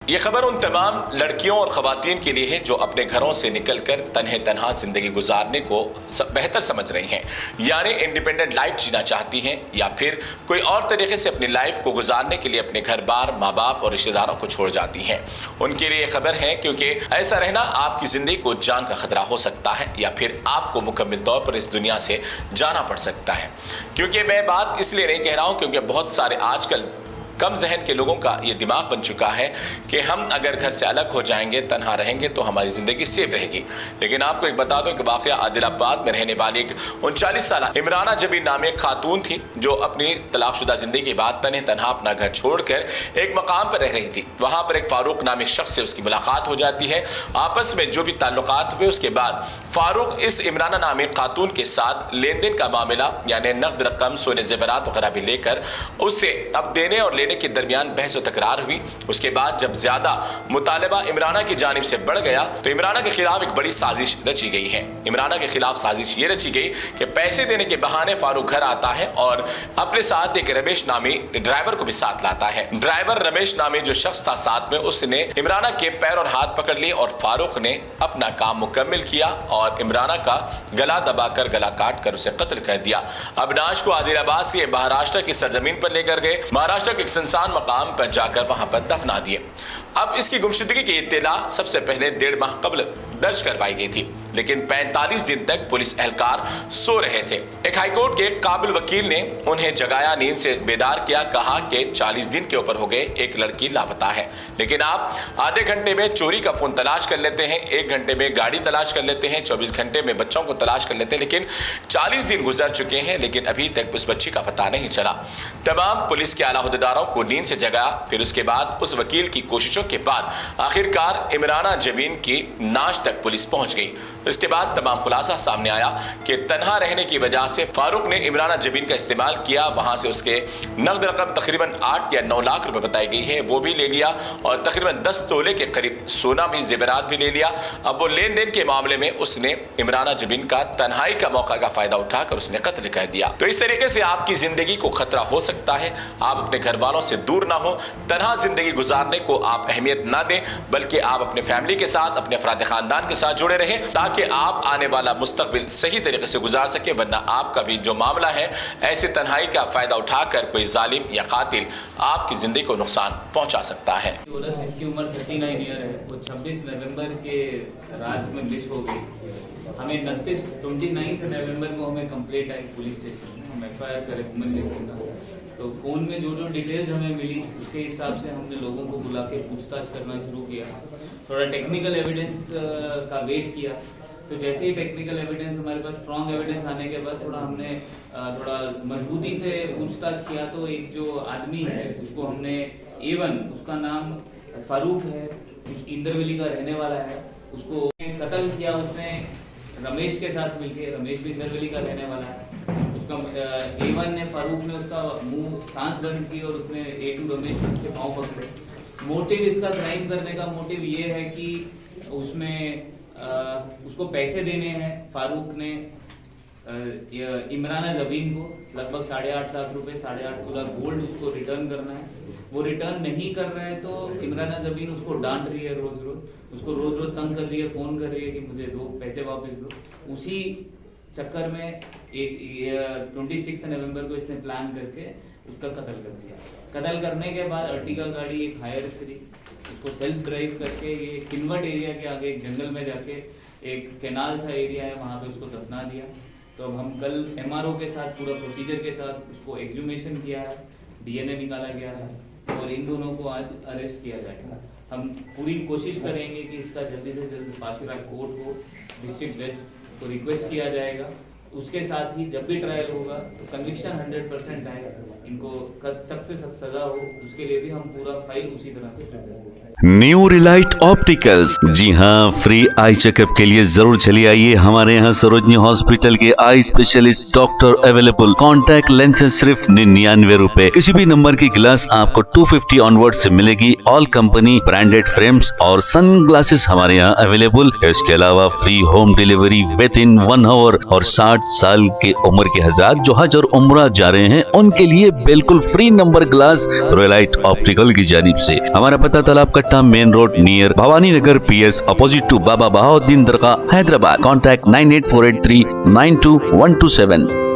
ये खबर उन तमाम लड़कियों और खवातीन के लिए है जो अपने घरों से निकलकर तन्हे तन्हा जिंदगी गुजारने को बेहतर समझ रही हैं, यानी इंडिपेंडेंट लाइफ जीना चाहती हैं या फिर कोई और तरीके से अपनी लाइफ को गुजारने के लिए अपने घर बार, माँ बाप और रिश्तेदारों को छोड़ जाती हैं। उनके लिए खबर है क्योंकि ऐसा रहना आपकी जिंदगी को जान का खतरा हो सकता है या फिर आपको मुकम्मल तौर पर इस दुनिया से जाना पड़ सकता है। क्योंकि मैं बात इसलिए नहीं कह रहा हूँ क्योंकि बहुत सारे आजकल कम जहन के लोगों का ये दिमाग बन चुका है कि हम अगर घर से अलग हो जाएंगे, तन्हा रहेंगे तो हमारी ज़िंदगी सेफ रहेगी। लेकिन आपको एक बता दूं कि वाक़या आदिलाबाद में रहने वाली एक 39 साल इमराना जबीन नाम एक खातून थी जो अपनी तलाकशुदा ज़िंदगी के बाद तन्हे तन्हा अपना घर छोड़कर एक मकाम पर रह रही थी। वहाँ पर एक फ़ारूक नाम शख्स से उसकी मुलाकात हो जाती है। आपस में जो भी ताल्लुकात हुए उसके बाद फ़ारूक इस इमराना नाम खातून के साथ लेन देन का मामला यानी नकद रकम, सोने ज़ेवरात वगैरह भी लेकर उससे अब देने और के दरमियान बहस और तकरार हुई। उसके बाद जब ज्यादा मुतालबा इमराना की जानिब से बढ़ गया तो इमराना के खिलाफ एक बड़ी साजिश रची गई है। इमराना के खिलाफ साजिश ये रची गई कि पैसे देने के बहाने फारूक घर आता है और अपने साथ एक रमेश नामी ड्राइवर को भी साथ लाता है। ड्राइवर रमेश नामी जो शख्स था साथ में, उसने इमराना के पैर और हाथ पकड़ लिए और फारूक ने अपना काम मुकम्मल किया और इमराना का गला दबाकर, गला काट कर उसे कत्ल कर दिया। अब नाश को आदिलाबाद से महाराष्ट्र की सरजमीन पर लेकर गए, महाराष्ट्र के सुनसान मकाम पर जाकर वहां पर दफना दिए। अब इसकी गुमशुदगी की इत्तला सबसे पहले 1.5 माह कबल दर्ज करवाई गई थी, लेकिन 45 दिन तक पुलिस एहलकार सो रहे थे। एक हाईकोर्ट के काबिल वकील ने उन्हें जगाया, नींद से बेदार किया, कहा कि 40 दिन के ऊपर हो गए, एक लड़की लापता है। लेकिन आप आधे घंटे में चोरी का फोन तलाश कर लेते हैं, 1 घंटे में गाड़ी तलाश कर लेते हैं, 24 घंटे में बच्चों को तलाश कर लेते हैं, लेकिन 40 दिन गुजर चुके हैं लेकिन अभी तक उस बच्ची का पता नहीं चला। तमाम पुलिस के आला अहदेदारों को नींद से जगाया। फिर उसके बाद उस वकील की कोशिशों के बाद आखिरकार इमराना जबीन की नाश तक पुलिस पहुंच गई। इसके बाद तमाम खुलासा सामने आया कि तन्हा रहने की वजह से फारूक ने इमराना जबीन का इस्तेमाल किया। वहां से उसके नकद रकम तकरीबन 8 या 9 लाख रुपए बताई गई है, वो भी ले लिया और तकरीबन 10 तोले के करीब सोना भी, जेवरात भी ले लिया। अब वो लेन देन के मामले में उसने इमराना जबीन का तन्हाई का मौका का फायदा उठाकर उसने कत्ल कर दिया। तो इस तरीके से आपकी जिंदगी को खतरा हो सकता है। आप अपने घर वालों से दूर ना हो, तन्हा जिंदगी गुजारने को आप अहमियत ना दें, बल्कि आप अपने फैमिली के साथ, अपने अफराद खानदान के साथ जुड़े रहें ताकि आप आने वाला मुस्तकबिल सही तरीके से गुजार सके। वरना आपका भी जो मामला है, ऐसे तन्हाई का फायदा उठाकर कोई जालिम या कातिल आपकी जिंदगी को नुकसान पहुंचा सकता है। इसकी उम्र 39 ईयर है। वो 26 नवंबर के रात में मिस हो गई। हमें 29 नवंबर को हमें कंप्लेंट आई पुलिस स्टेशन में, हम FIR का रिकमेंडेशन था। तो फ़ोन में जो डिटेल्स हमें मिली उसके हिसाब से हमने लोगों को बुला के पूछताछ करना शुरू किया। थोड़ा टेक्निकल एविडेंस का वेट किया। तो जैसे ही टेक्निकल एविडेंस हमारे पास स्ट्रॉन्ग एविडेंस आने के बाद हमने थोड़ा मजबूती से पूछताछ किया। तो एक जो आदमी है उसको हमने A1, उसका नाम फारूक है, इंदरवेली का रहने वाला है, उसको कत्ल किया उसने रमेश के साथ मिलके। रमेश भी इंदरवेली का रहने वाला है। उसका A1 ने, फारूक ने उसका मुंह सांस बंद की और उसने A2 रमेश ने उसके पाँव पकड़े। मोटिव इसका क्राइम करने का मोटिव ये है कि उसमें उसको पैसे देने हैं फारूक ने इमराना जबीन को, लगभग 8.5 लाख रुपए, 8.5 तोला गोल्ड उसको रिटर्न करना है। वो रिटर्न नहीं कर रहे हैं तो इमराना जबीन उसको डांट रही है, उसको रोज तंग कर रही है, फोन कर रही है कि मुझे दो, पैसे वापस दो। उसी चक्कर में 26 नवंबर को इसने प्लान करके उसका कत्ल कर दिया। कत्ल करने के बाद अर्टिगा गाड़ी एक हायर करी, उसको सेल्फ ड्राइव करके ये किन्वर्ट एरिया के आगे एक जंगल में जाके, एक कैनाल सा एरिया है वहाँ पे उसको दफना दिया। तो अब हम कल MRO के साथ पूरा प्रोसीजर के साथ उसको एक्सह्यूमेशन किया है, DNA निकाला गया है और इन दोनों को आज अरेस्ट किया जाएगा। हम पूरी कोशिश करेंगे कि इसका जल्दी से जल्दी पासीघाट कोर्ट को, डिस्ट्रिक्ट जज को रिक्वेस्ट किया जाएगा। उसके साथ ही जब भी ट्रायल होगा तो कन्विक्शन 100% आए, इनको सख्त से सख्त सजा हो, उसके लिए भी हम पूरा फाइल उसी तरह से प्रिपेयर करेंगे। न्यू रिलाइट ऑप्टिकल्स, जी हाँ, फ्री आई चेकअप के लिए जरूर चलिए आइए। हमारे यहाँ सरोजनी हॉस्पिटल के eye specialist doctor available. Contact lenses सिर्फ 99 रुपए। किसी भी नंबर की ग्लास आपको 250 ऑनवर्ड से मिलेगी। ऑल कंपनी ब्रांडेड फ्रेम्स और सन ग्लासेस हमारे यहाँ अवेलेबल। इसके अलावा free home delivery within 1 hour. और 60 साल के उम्र के हज़ार जो हज और उम्रा जा रहे हैं उनके लिए बिल्कुल free number glass Royalite optical की जानिब से। हमारा पता Talab Katta main road near Bhavani Nagar PS opposite to Baba Bahauddin Dargah Hyderabad. Contact 9848392127।